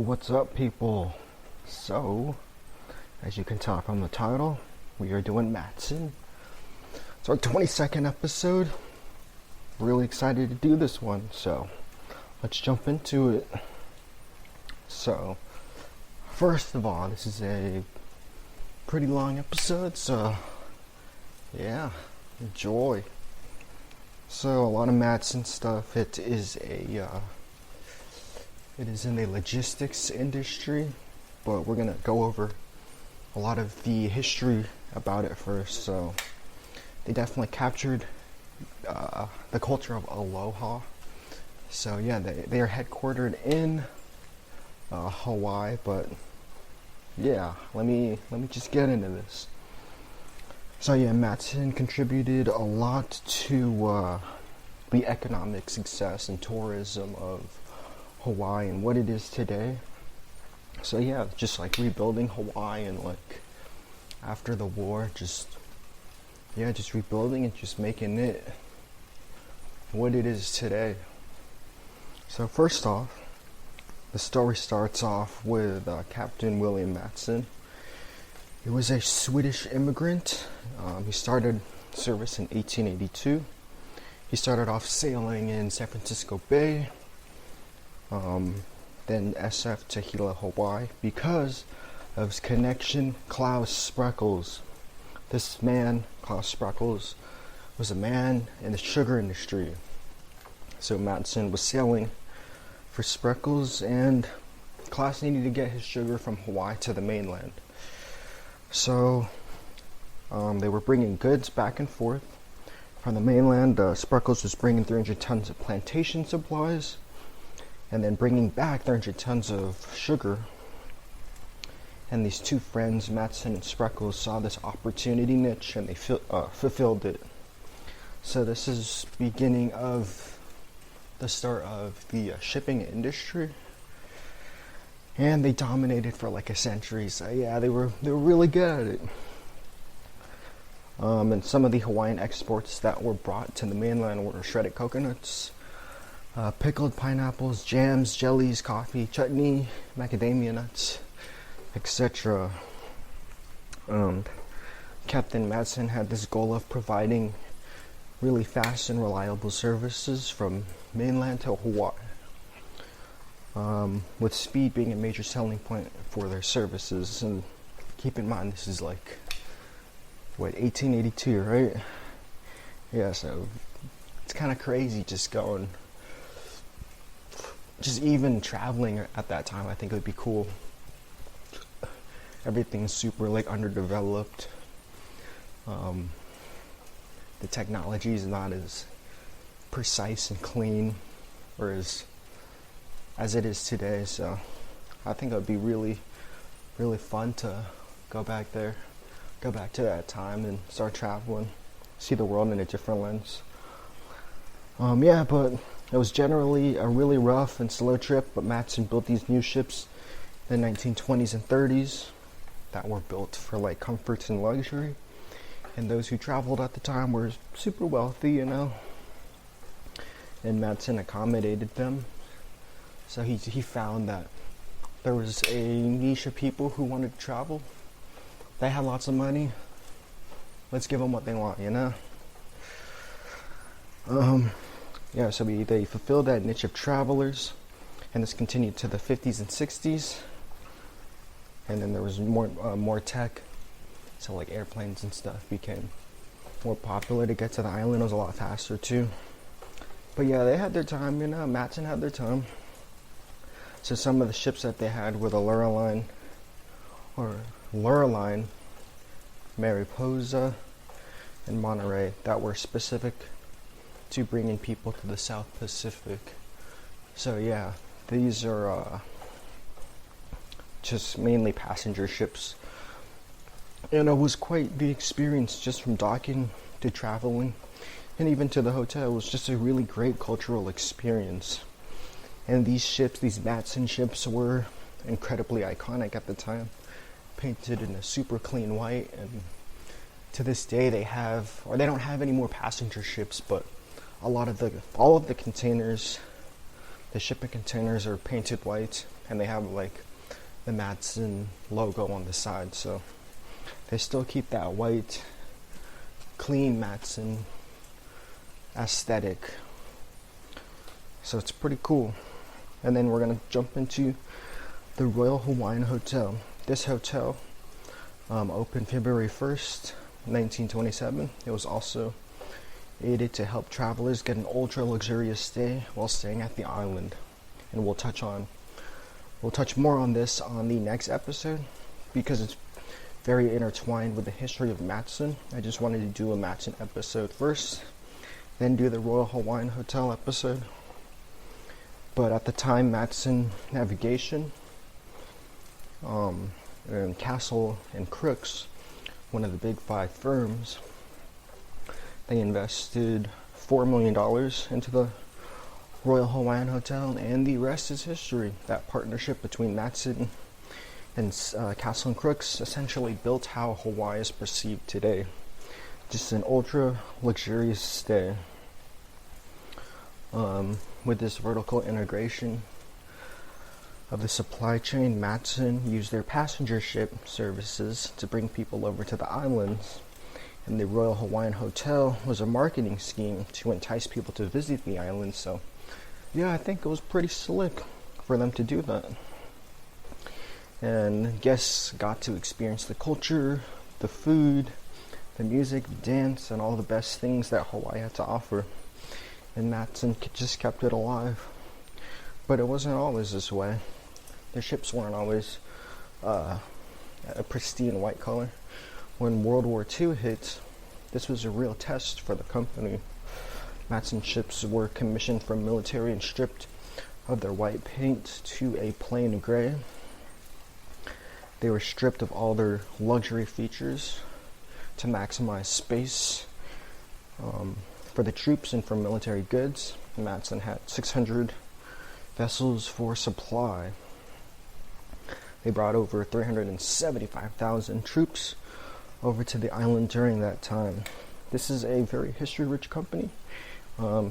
What's up, people? So, as you can tell from the title, we are doing Matson. It's our 22nd episode. Really excited to do this one, so let's jump into it. So, first of all, this is a pretty long episode, so yeah, enjoy. So, a lot of Matson stuff. It is in the logistics industry, but we're gonna go over a lot of the history about it first. So they definitely captured the culture of aloha. So yeah, they are headquartered in Hawaii, but yeah, let me just get into this. So yeah, Matson contributed a lot to the economic success and tourism of Hawaii and what it is today. So yeah, just like rebuilding Hawaii and like after the war, just rebuilding and just making it what it is today. So first off, the story starts off with Captain William Matson. He was a Swedish immigrant. He started service in 1882. He started off sailing in San Francisco Bay, then SF to Hilo, Hawaii, because of his connection, Claus Spreckels. This man, Claus Spreckels, was a man in the sugar industry. So Matson was sailing for Spreckels, and Claus needed to get his sugar from Hawaii to the mainland. So they were bringing goods back and forth from the mainland. Spreckels was bringing 300 tons of plantation supplies, and then bringing back 300 tons of sugar. And these two friends, Matson and Spreckels, saw this opportunity niche, and they fulfilled it. So this is beginning of the start of the shipping industry, and they dominated for like a century. So yeah, they were really good at it. And some of the Hawaiian exports that were brought to the mainland were shredded coconuts, pickled pineapples, jams, jellies, coffee, chutney, macadamia nuts, etc. Captain Matson had this goal of providing really fast and reliable services from mainland to Hawaii, with speed being a major selling point for their services. And keep in mind, this is like, 1882, right? Yeah, so it's kind of crazy just even traveling at that time. I think it would be cool. Everything's super like underdeveloped. The technology is not as precise and clean or as it is today. So I think it would be really, really fun to go back to that time and start traveling, see the world in a different lens. Yeah, but it was generally a really rough and slow trip, but Matson built these new ships in the 1920s and 30s that were built for like comfort and luxury, and those who traveled at the time were super wealthy, and Matson accommodated them. So he found that there was a niche of people who wanted to travel. They had lots of money. Let's give them what they want, Yeah, so they fulfilled that niche of travelers, and this continued to the 50s and 60s. And then there was more tech, so like airplanes and stuff became more popular to get to the island. It was a lot faster too. But yeah, they had their time, Matson had their time. So some of the ships that they had were the Lurline, Mariposa, and Monterey, that were specific to bringing people to the South Pacific. So yeah, these are just mainly passenger ships, and it was quite the experience just from docking to traveling and even to the hotel. It was just a really great cultural experience. And these ships, these Matson ships, were incredibly iconic at the time, painted in a super clean white. And to this day they don't have any more passenger ships, but all of the containers, the shipping containers are painted white, and they have like the Matson logo on the side, so they still keep that white, clean Matson aesthetic. So it's pretty cool. And then we're gonna jump into the Royal Hawaiian Hotel. This hotel opened February 1st, 1927. It was also aided to help travelers get an ultra luxurious stay while staying at the island. And we'll touch more on this on the next episode because it's very intertwined with the history of Matson. I just wanted to do a Matson episode first, then do the Royal Hawaiian Hotel episode. But at the time, Matson Navigation, and Castle and Crooks, one of the big 5 firms, they invested $4 million into the Royal Hawaiian Hotel, and the rest is history. That partnership between Matson and Castle and Crooks essentially built how Hawaii is perceived today. Just an ultra luxurious stay. With this vertical integration of the supply chain, Matson used their passenger ship services to bring people over to the islands, and the Royal Hawaiian Hotel was a marketing scheme to entice people to visit the island. So yeah, I think it was pretty slick for them to do that. And guests got to experience the culture, the food, the music, the dance, and all the best things that Hawaii had to offer. And Matson just kept it alive. But it wasn't always this way. Their ships weren't always a pristine white color. When World War II hit, this was a real test for the company. Matson ships were commissioned from military and stripped of their white paint to a plain gray. They were stripped of all their luxury features to maximize space for the troops and for military goods. Matson had 600 vessels for supply. They brought over 375,000 troops over to the island during that time. This is a very history-rich company.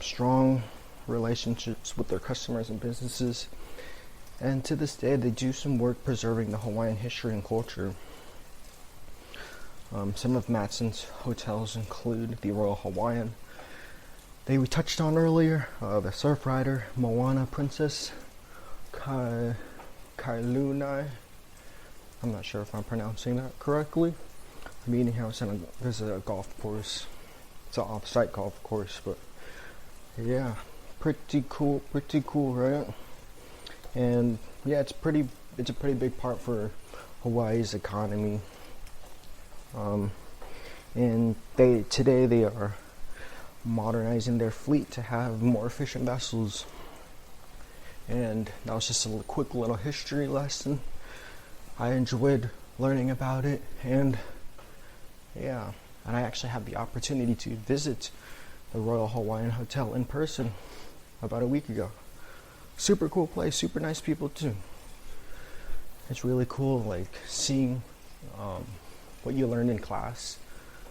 Strong relationships with their customers and businesses. And to this day, they do some work preserving the Hawaiian history and culture. Some of Matson's hotels include the Royal Hawaiian, we touched on earlier, the Surf Rider, Moana Princess, Kailunai. I'm not sure if I'm pronouncing that correctly. Meeting house and there's a golf course. It's an off-site golf course, but yeah, pretty cool, right? And yeah, it's a pretty big part for Hawaii's economy. And today they are modernizing their fleet to have more efficient vessels. And that was just a quick little history lesson. I enjoyed learning about it, and yeah, and I actually had the opportunity to visit the Royal Hawaiian Hotel in person about a week ago. Super cool place, super nice people too. It's really cool, like seeing what you learned in class,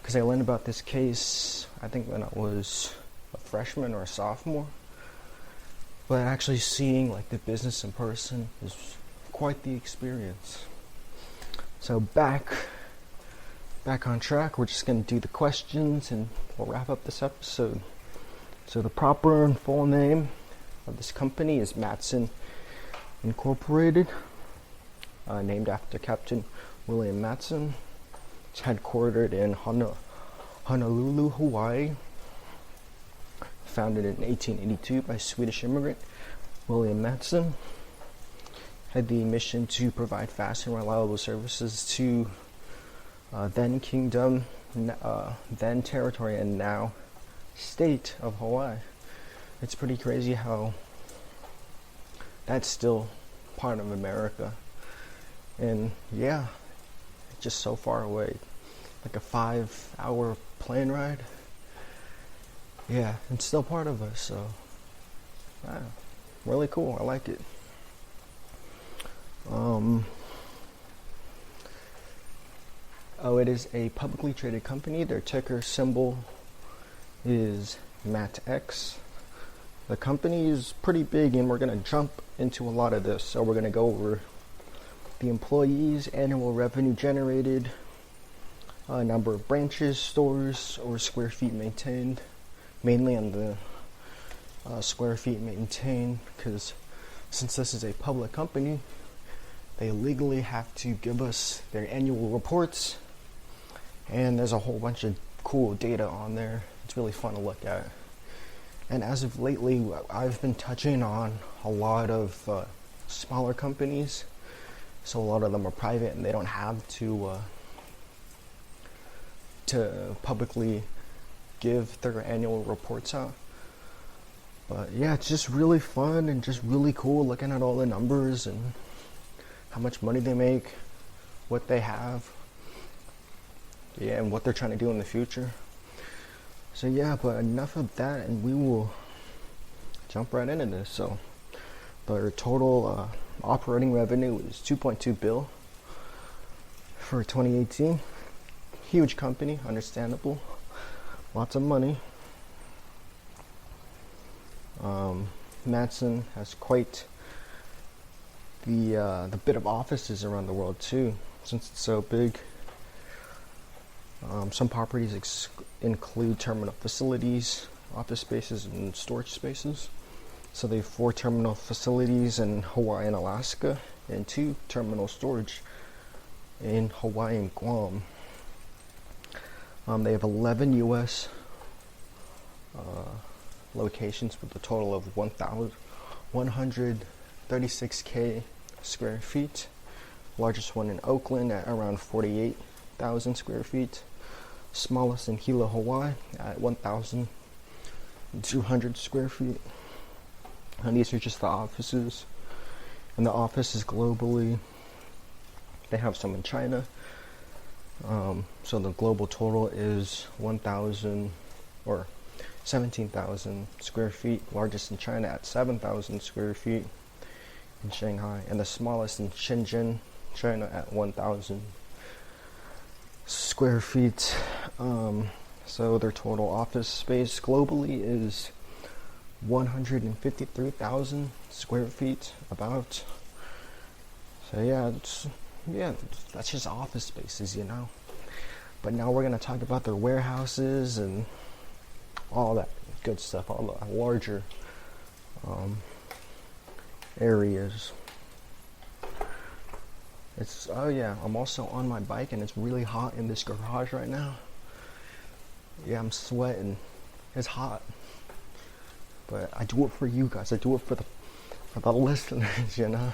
because I learned about this case I think when I was a freshman or a sophomore, but actually seeing like the business in person is quite the experience. So back on track, we're just going to do the questions and we'll wrap up this episode. So the proper and full name of this company is Matson Incorporated, named after Captain William Matson. It's headquartered in Honolulu, Hawaii. Founded in 1882 by Swedish immigrant William Matson. Had the mission to provide fast and reliable services to then Kingdom, then Territory, and now State of Hawaii. It's pretty crazy how that's still part of America. And yeah, just so far away. Like a 5-hour plane ride. Yeah, it's still part of us, so really cool. I like it. It is a publicly traded company. Their ticker symbol is MATX. the company is pretty big, and we're going to jump into a lot of this. So we're going to go over the employees, annual revenue generated, number of branches, stores, or square feet maintained, mainly on the square feet maintained, because since this is a public company, they legally have to give us their annual reports, and there's a whole bunch of cool data on there. It's really fun to look at. And as of lately, I've been touching on a lot of smaller companies, so a lot of them are private and they don't have to publicly give their annual reports out. But yeah, it's just really fun and just really cool looking at all the numbers and how much money they make, what they have, and what they're trying to do in the future. So yeah, but enough of that, and we will jump right into this. So their total operating revenue is 2.2 bill for 2018. Huge company, understandable, lots of money. Matson has quite the bit of offices around the world too, since it's so big. Some properties include terminal facilities, office spaces, and storage spaces. So they have 4 terminal facilities in Hawaii and Alaska, and 2 terminal storage in Hawaii and Guam. They have 11 U.S. Locations with a total of 136K square feet. Largest one in Oakland at around 48,000 square feet. Smallest in Hilo, Hawaii at 1,200 square feet. And these are just the offices. And the offices globally, they have some in China. So the global total is 17,000 square feet. Largest in China at 7,000 square feet in Shanghai. And the smallest in Shenzhen, China at 1,000 square feet. So their total office space globally is 153,000 square feet about. So that's just office spaces, you know. But now we're going to talk about their warehouses and all that good stuff, all the larger areas. I'm also on my bike, and it's really hot in this garage right now. Yeah, I'm sweating. It's hot. But I do it for you guys. I do it for the listeners, you know.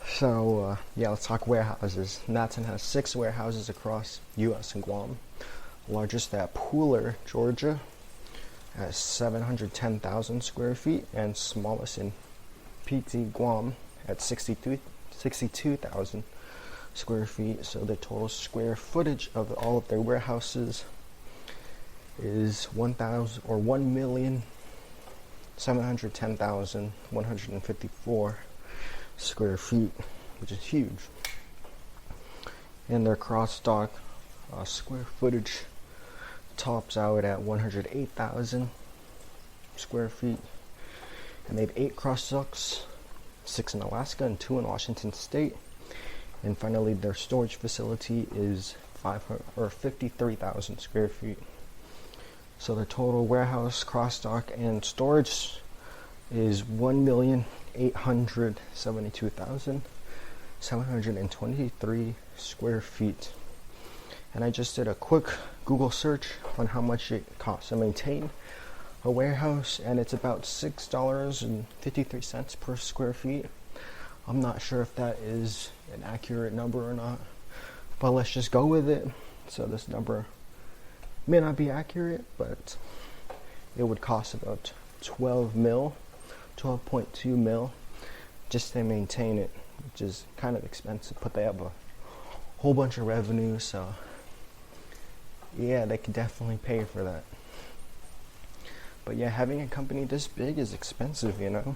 So, let's talk warehouses. Matson has 6 warehouses across U.S. and Guam. Largest at Pooler, Georgia, at 710,000 square feet, and smallest in PT, Guam, at 62,000 square feet. So the total square footage of all of their warehouses is 1,710,154 square feet, which is huge. And their cross-dock square footage tops out at 108,000 square feet. And they have 8 cross-docks, 6 in Alaska and 2 in Washington State. And finally, their storage facility is 53,000 square feet. So the total warehouse, cross-dock, and storage is 1,872,723 square feet. And I just did a quick Google search on how much it costs to maintain a warehouse, and it's about $6.53 per square feet. I'm not sure if that is an accurate number or not, but let's just go with it. So this number may not be accurate, but it would cost about 12.2 mil just to maintain it, which is kind of expensive, but they have a whole bunch of revenue, so yeah, they could definitely pay for that. But yeah, having a company this big is expensive, you know.